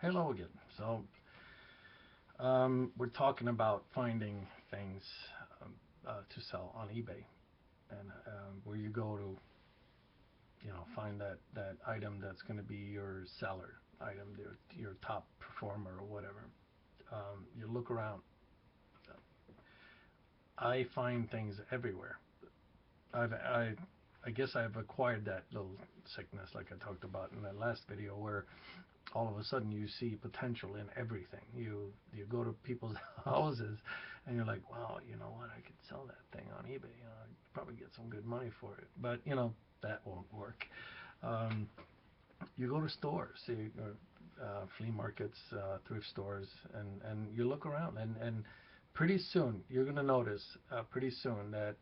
Hello again. So, we're talking about finding things to sell on eBay, and where you go to, find that item that's going to be your seller item, your top performer or whatever. You look around. I find things everywhere. I guess I've acquired that little sickness, like I talked about in that last video, where all of a sudden you see potential in everything. You go to people's houses and you're like, wow, you know what? I could sell that thing on eBay. I'd probably get some good money for it. But that won't work. Um, you go to stores, flea markets, thrift stores, and you look around, and pretty soon you're going to notice, pretty soon, that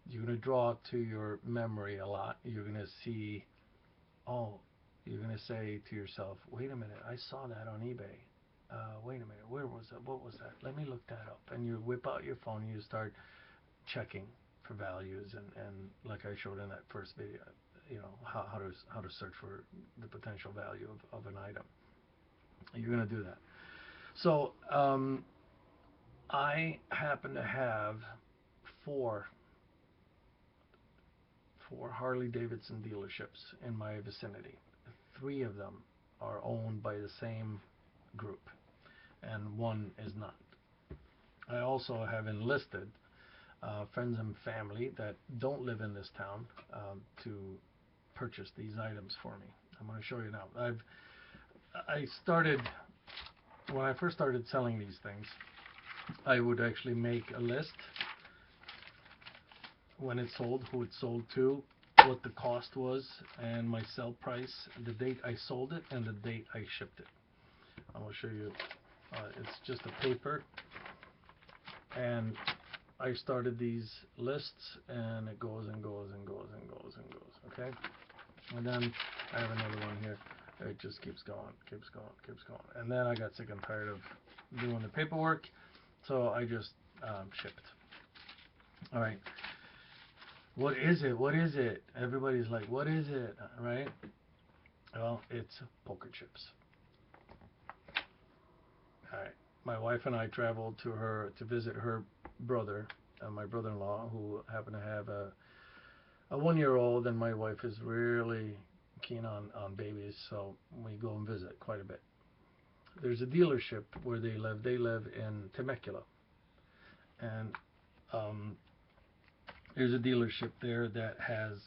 you're going to draw to your memory a lot. You're going to see, oh, you're going to say to yourself, wait a minute, I saw that on eBay. Wait a minute, where was that? What was that? Let me look that up. And you whip out your phone and you start checking for values, and like I showed in that first video, how to search for the potential value of an item. You're going to do that. So I happen to have four four Harley Davidson dealerships in my vicinity. Three of them are owned by the same group, and one is not. I also have enlisted friends and family that don't live in this town to purchase these items for me. I'm going to show you now. I started when I first started selling these things. I would actually make a list when it sold, who it sold to, what the cost was, and my sell price, the date I sold it, and the date I shipped it. I will show you. It's just a paper, and I started these lists, and it goes and goes and goes and goes and goes. Okay, and then I have another one here. It just keeps going, keeps going, keeps going, and then I got sick and tired of doing the paperwork, so I just shipped. All right. What is it? What is it? Everybody's like, what is it? Right? Well, it's poker chips. All right. My wife and I traveled to visit her brother, my brother-in-law, who happened to have a 1-year-old, and my wife is really keen on babies, so we go and visit quite a bit. There's a dealership where they live. They live in Temecula, and there's a dealership there that has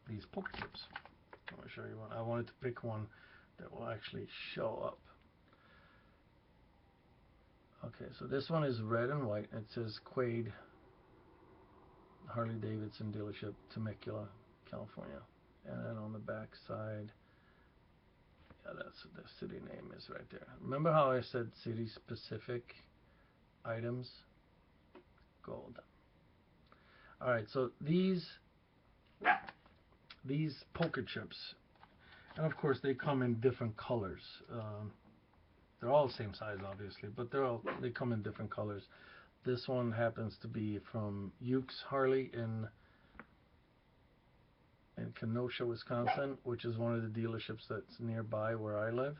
these poker chips. I want to show you one. I wanted to pick one that will actually show up. Okay, so this one is red and white. It says Quaid Harley Davidson dealership, Temecula, California. And then on the back side, yeah, that's the city name is right there. Remember how I said city specific items? Gold. All right, so these poker chips, and of course they come in different colors. They're all the same size, obviously, but they come in different colors. This one happens to be from Ukes Harley in Kenosha, Wisconsin, which is one of the dealerships that's nearby where I live.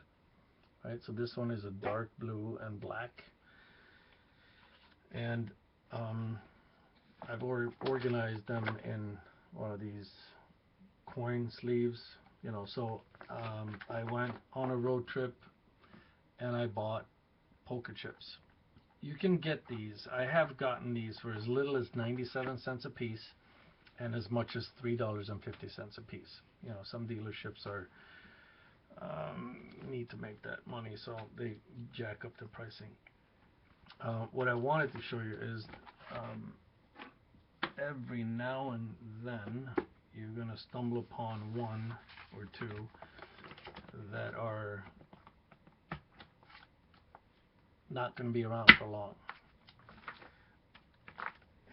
Right, so this one is a dark blue and black, and I've organized them in one of these coin sleeves. So I went on a road trip and I bought poker chips. You can get these. I have gotten these for as little as 97 cents a piece and as much as $3.50 a piece. Some dealerships are need to make that money, so they jack up the pricing. What I wanted to show you is every now and then you're going to stumble upon one or two that are not going to be around for long.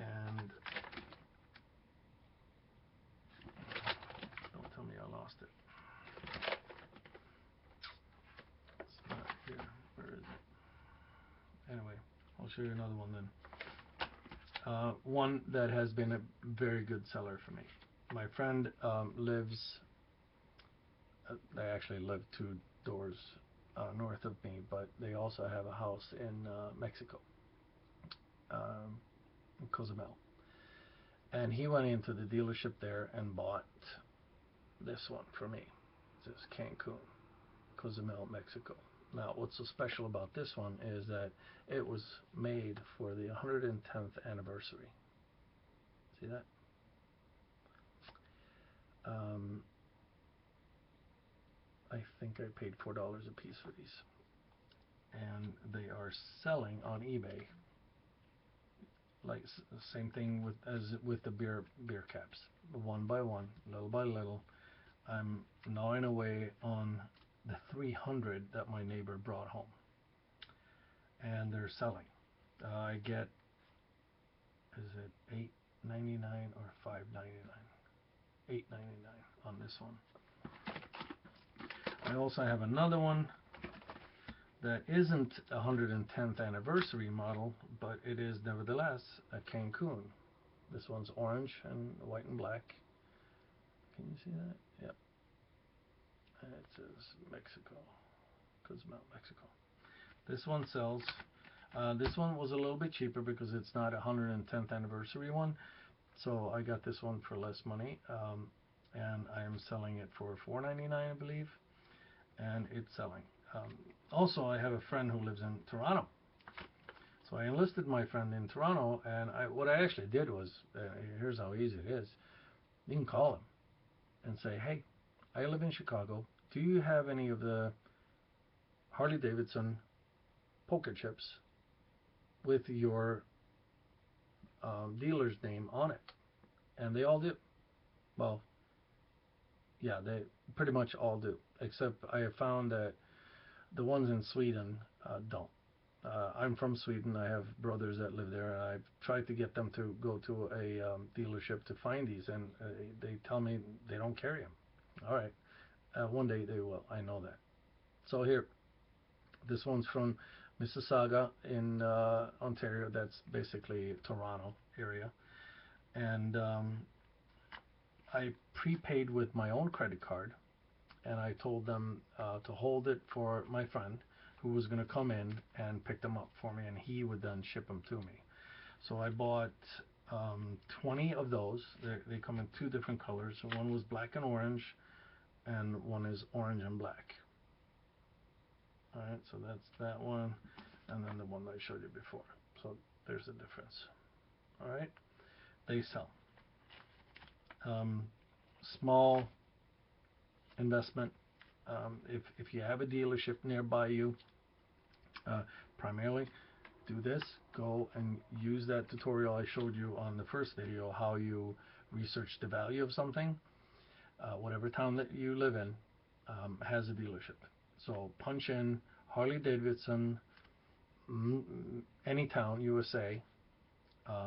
And don't tell me I lost it. It's not here. Where is it? Anyway, I'll show you another one then. One that has been a very good seller for me. My friend lives They actually live 2 doors north of me, but they also have a house in Mexico, in Cozumel. And he went into the dealership there and bought this one for me. This is Cancun, Cozumel, Mexico. Now, what's so special about this one is that it was made for the 110th anniversary. See that? I think I paid $4 a piece for these, and they are selling on eBay. Like same thing as with the beer caps, one by one, little by little. I'm gnawing away on the 300 that my neighbor brought home, and they're selling. I get, is it $8.99 or $5.99? $8.99 on this one. I also have another one that isn't a 110th anniversary model, but it is nevertheless a Cancun. This one's orange and white and black. Can you see that? Yep. And it says Mexico, Cozumel, Mexico. This one sells. This one was a little bit cheaper because it's not a 110th anniversary one. So I got this one for less money, and I am selling it for $4.99, I believe, and it's selling. Also, I have a friend who lives in Toronto, so I enlisted my friend in Toronto, and what I actually did was, here's how easy it is. You can call him and say, hey, I live in Chicago. Do you have any of the Harley Davidson poker chips with your dealer's name on it? And they all do. Well, yeah, they pretty much all do, except I have found that the ones in Sweden don't. I'm from Sweden. I have brothers that live there, and I've tried to get them to go to a dealership to find these, and they tell me they don't carry them. All right, one day they will. I know that. So here, this one's from Mississauga in Ontario. That's basically Toronto area, and I prepaid with my own credit card, and I told them to hold it for my friend who was going to come in and pick them up for me, and he would then ship them to me. So I bought 20 of those. They come in 2 different colors. One was black and orange, and one is orange and black. Alright, so that's that one, and then the one I showed you before. So there's the difference. Alright, they sell. Small investment. If you have a dealership nearby you, primarily do this. Go and use that tutorial I showed you on the first video, how you research the value of something. Whatever town that you live in has a dealership. So punch in Harley Davidson, any town, USA,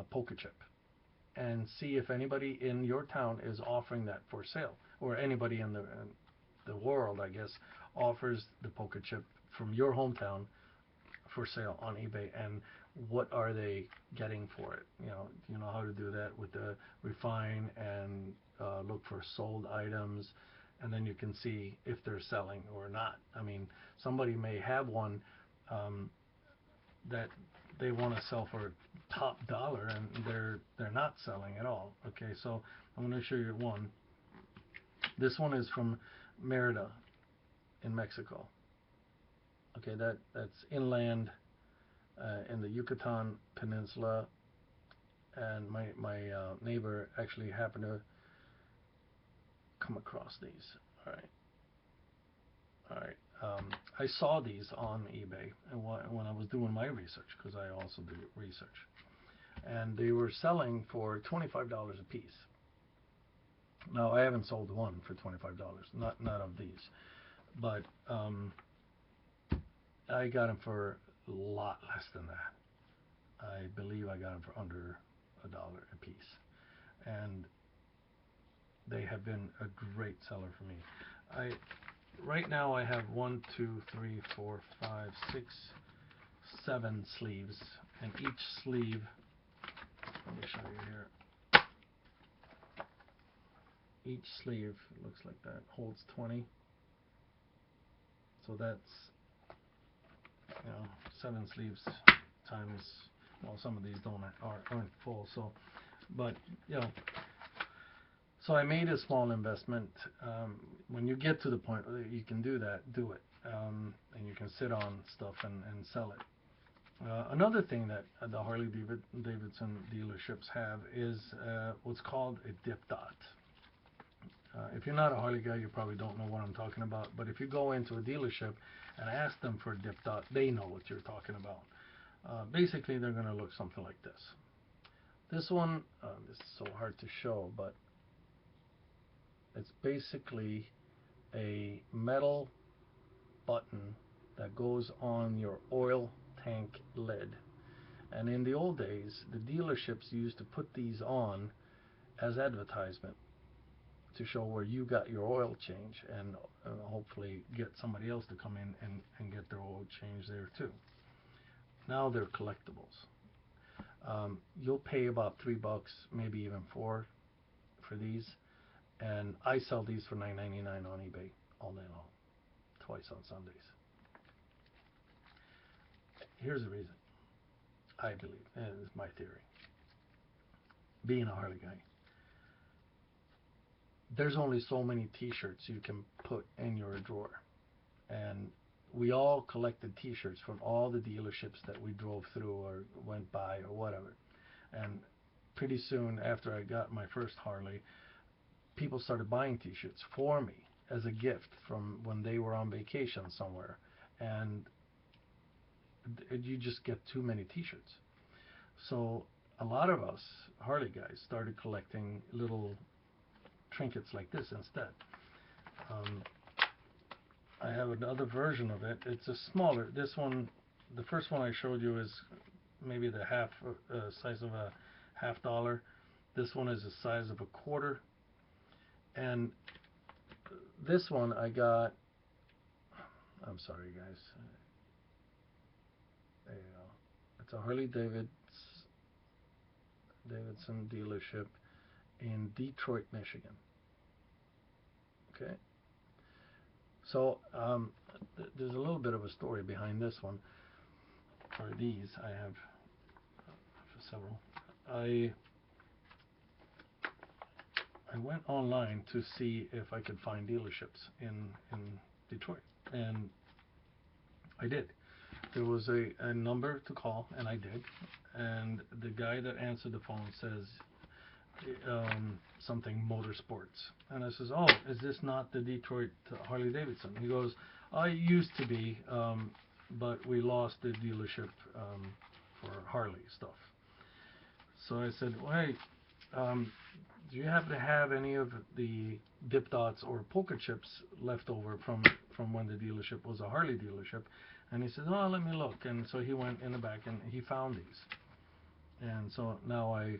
poker chip, and see if anybody in your town is offering that for sale, or anybody in the world, I guess, offers the poker chip from your hometown for sale on eBay, and what are they getting for it? You know how to do that with the refine and look for sold items, and then you can see if they're selling or not. I mean, somebody may have one that they want to sell for top dollar, and they're not selling at all. Okay, so I'm going to show you one. This one is from Merida in Mexico. Okay, that's inland in the Yucatan Peninsula, and my neighbor actually happened to come across these. All right. I saw these on eBay, and when I was doing my research, because I also do research, and they were selling for $25 a piece. Now, I haven't sold one for $25, not of these, but I got them for a lot less than that. I believe I got them for under $1 a piece, and they have been a great seller for me. Right now I have 1, 2, 3, 4, 5, 6, 7 sleeves, and each sleeve, let me show you here, each sleeve looks like that, holds 20, So that's, 7 sleeves times, well, some of these aren't full, so, but, so I made a small investment. When you get to the point where you can do that, do it. And you can sit on stuff and sell it. Another thing that the Harley Davidson dealerships have is what's called a dip dot. If you're not a Harley guy, you probably don't know what I'm talking about. But if you go into a dealership and ask them for a dip dot, they know what you're talking about. Basically, they're going to look something like this. This one, this is so hard to show, but it's basically a metal button that goes on your oil tank lid. And in the old days, the dealerships used to put these on as advertisement to show where you got your oil change, and hopefully get somebody else to come in and get their oil change there too. Now they're collectibles. You'll pay about $3, maybe even $4 for these, and I sell these for $9.99 on eBay all day long, twice on Sundays. Here's the reason, I believe, and it's my theory. Being a Harley guy, there's only so many t-shirts you can put in your drawer, and we all collected t-shirts from all the dealerships that we drove through or went by or whatever. And pretty soon after I got my first Harley, people started buying t-shirts for me as a gift from when they were on vacation somewhere, and you just get too many t-shirts. So a lot of us Harley guys started collecting little trinkets like this instead. I have another version of it. It's a smaller. This one, the first one I showed you, is maybe the size of a $half. This one is the size of a quarter. And this one I got, I'm sorry guys, there you go. It's a Harley Davidson dealership in Detroit, Michigan. Okay. So there's a little bit of a story behind this one. Or these, I have several. I went online to see if I could find dealerships in Detroit, and I did. There was a number to call, and I did. And the guy that answered the phone says something motorsports, and I says, "Oh, is this not the Detroit Harley Davidson?" He goes, "I used to be, but we lost the dealership for Harley stuff." So I said, "Well, hey, do you happen to have any of the dip dots or polka chips left over from when the dealership was a Harley dealership?" And he said, "Oh, let me look." And so he went in the back and he found these. And so now I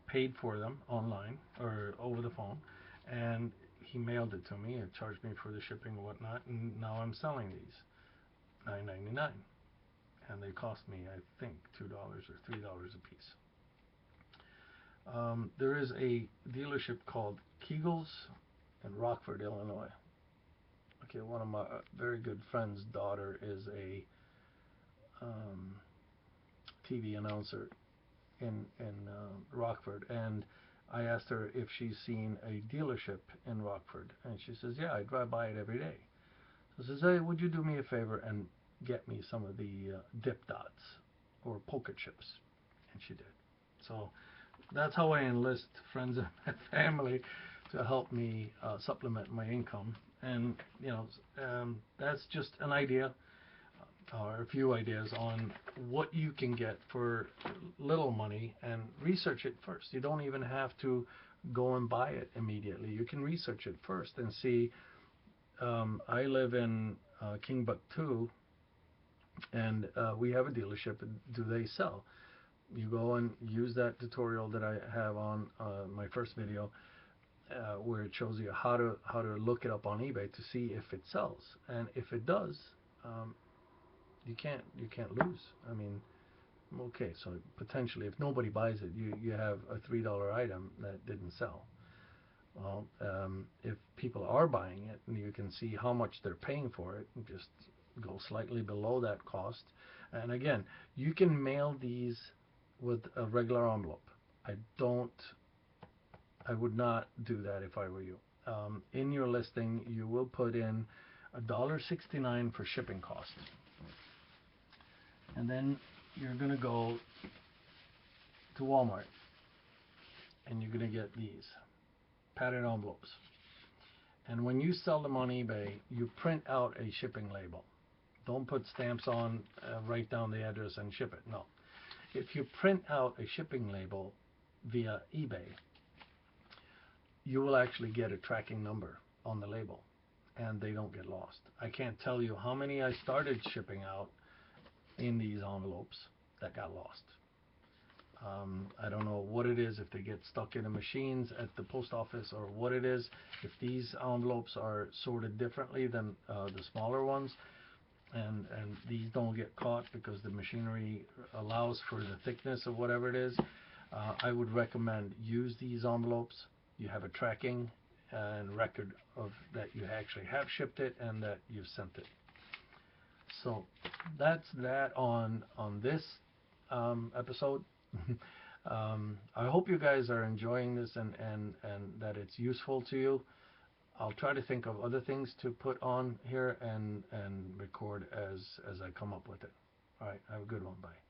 paid for them online or over the phone, and he mailed it to me and charged me for the shipping and whatnot, and now I'm selling these $9.99, and they cost me, I think, $2 or $3 a piece. There is a dealership called Kiegel's in Rockford, Illinois. Okay, one of my very good friend's daughter is a TV announcer in Rockford, and I asked her if she's seen a dealership in Rockford, and she says, "Yeah, I drive by it every day." So I says, "Hey, would you do me a favor and get me some of the dip dots or polka chips?" And she did. So that's how I enlist friends and family to help me supplement my income. And that's just an idea, or a few ideas on what you can get for little money, and research it first. You don't even have to go and buy it immediately. You can research it first and see. I live in Timbuktu, and we have a dealership. Do they sell? You go and use that tutorial that I have on my first video, where it shows you how to look it up on eBay to see if it sells, and if it does, you can't lose. I mean, okay, so potentially if nobody buys it, you have a $3 item that didn't sell. Well, if people are buying it, and you can see how much they're paying for it, just go slightly below that cost. And again, you can mail these with a regular envelope. I don't, I would not do that if I were you. In your listing, you will put in $1.69 for shipping cost. And then you're going to go to Walmart and you're going to get these padded envelopes. And when you sell them on eBay, you print out a shipping label. Don't put stamps on, write down the address and ship it. No. If you print out a shipping label via eBay, you will actually get a tracking number on the label and they don't get lost. I can't tell you how many I started shipping out in these envelopes that got lost. I don't know what it is, if they get stuck in the machines at the post office or what it is, if these envelopes are sorted differently than the smaller ones, and these don't get caught because the machinery allows for the thickness of whatever it is. I would recommend use these envelopes. You have a tracking and record of that you actually have shipped it and that you've sent it. So that's that on this episode. I hope you guys are enjoying this and that it's useful to you. I'll try to think of other things to put on here and record as I come up with it. All right, have a good one. Bye.